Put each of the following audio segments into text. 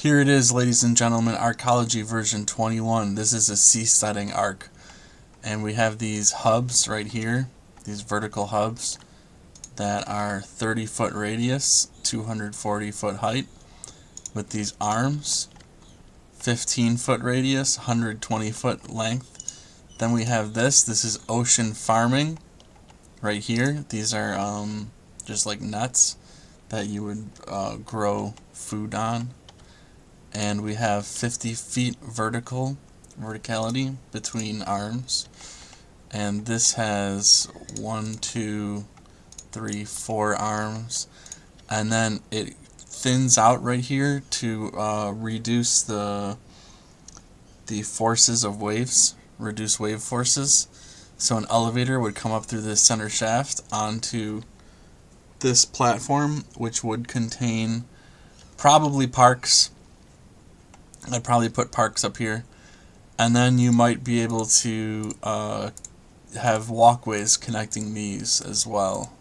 Here it is, ladies and gentlemen, Arkology version 21. This is a sea-steading ark. And we have these hubs right here, these vertical hubs that are 30-foot radius, 240-foot height, with these arms, 15-foot radius, 120-foot length. Then we have this is ocean farming right here. These are just like nets that you would grow food on. And we have 50 feet verticality between arms. And this has 1, 2, 3, 4 arms. And then it thins out right here to reduce the forces of waves, reduce wave forces. So an elevator would come up through this center shaft onto this platform, which would contain probably parks. I'd probably put parks up here, and then you might be able to have walkways connecting these as well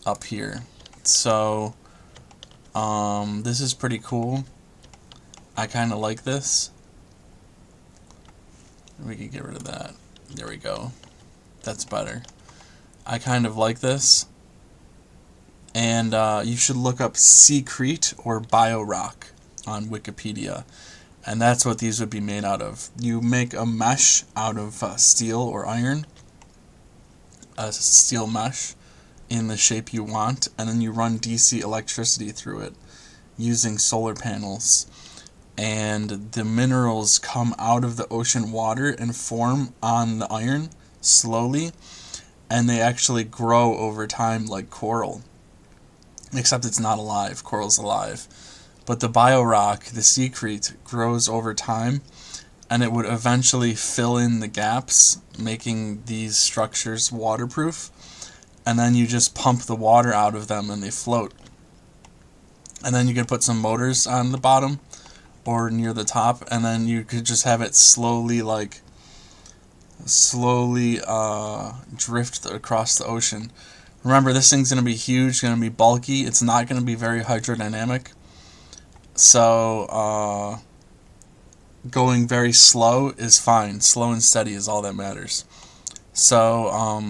up here. So this is pretty cool. I kind of like this. We could get rid of that. There we go. That's better. I kind of like this. And you should look up Seacrete or BioRock on Wikipedia, and that's what these would be made out of. You make a mesh out of steel or iron, a steel mesh in the shape you want, and then you run DC electricity through it using solar panels, and the minerals come out of the ocean water and form on the iron slowly, and they actually grow over time like coral, except it's not alive. Coral's alive. But the BioRock, the Seacrete, grows over time, and it would eventually fill in the gaps, making these structures waterproof, and then you just pump the water out of them and they float. And then you could put some motors on the bottom or near the top, and then you could just have it slowly drift across the ocean. Remember, this thing's going to be huge, going to be bulky. It's not going to be very hydrodynamic. So, going very slow is fine. Slow and steady is all that matters. So,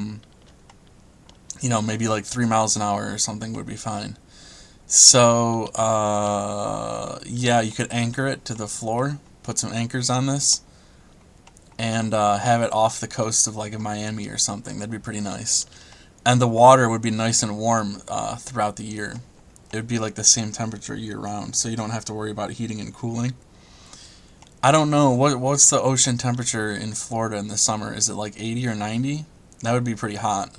maybe like 3 miles an hour or something would be fine. So, yeah, you could anchor it to the floor, put some anchors on this, and have it off the coast of like a Miami or something. That'd be pretty nice. And the water would be nice and warm throughout the year. It would be like the same temperature year-round, so you don't have to worry about heating and cooling. I don't know, what's the ocean temperature in Florida in the summer? Is it like 80 or 90? That would be pretty hot.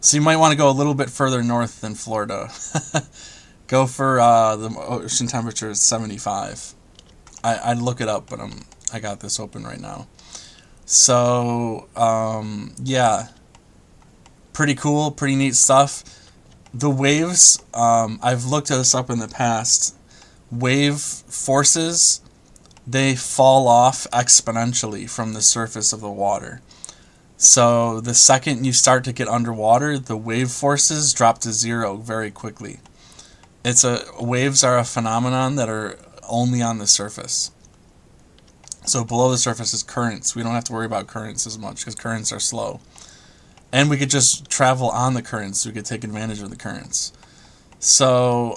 So you might want to go a little bit further north than Florida. Go for the ocean temperature is 75. I'd look it up, but I got this open right now. So, yeah. Pretty cool, pretty neat stuff. The waves, I've looked this up in the past. Wave forces, they fall off exponentially from the surface of the water. So the second you start to get underwater, the wave forces drop to zero very quickly. Waves are a phenomenon that are only on the surface. So below the surface is currents. We don't have to worry about currents as much because currents are slow. And we could just travel on the currents, so we could take advantage of the currents. So,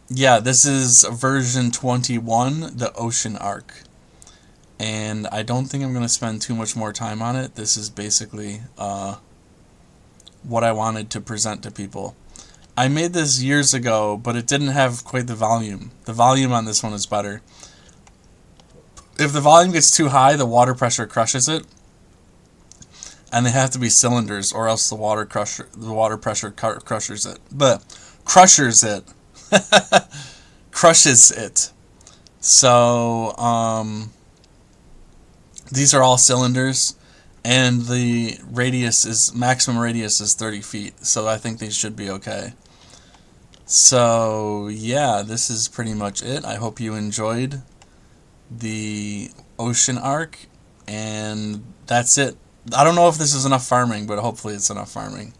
yeah, this is version 21, the Ocean Ark. And I don't think I'm going to spend too much more time on it. This is basically what I wanted to present to people. I made this years ago, but it didn't have quite the volume. The volume on this one is better. If the volume gets too high, the water pressure crushes it. And they have to be cylinders, or else the water pressure crushes it. But crushers it, crushes it. So these are all cylinders, and the maximum radius is 30 feet. So I think these should be okay. So yeah, this is pretty much it. I hope you enjoyed the Ocean Ark, and that's it. I don't know if this is enough farming, but hopefully it's enough farming.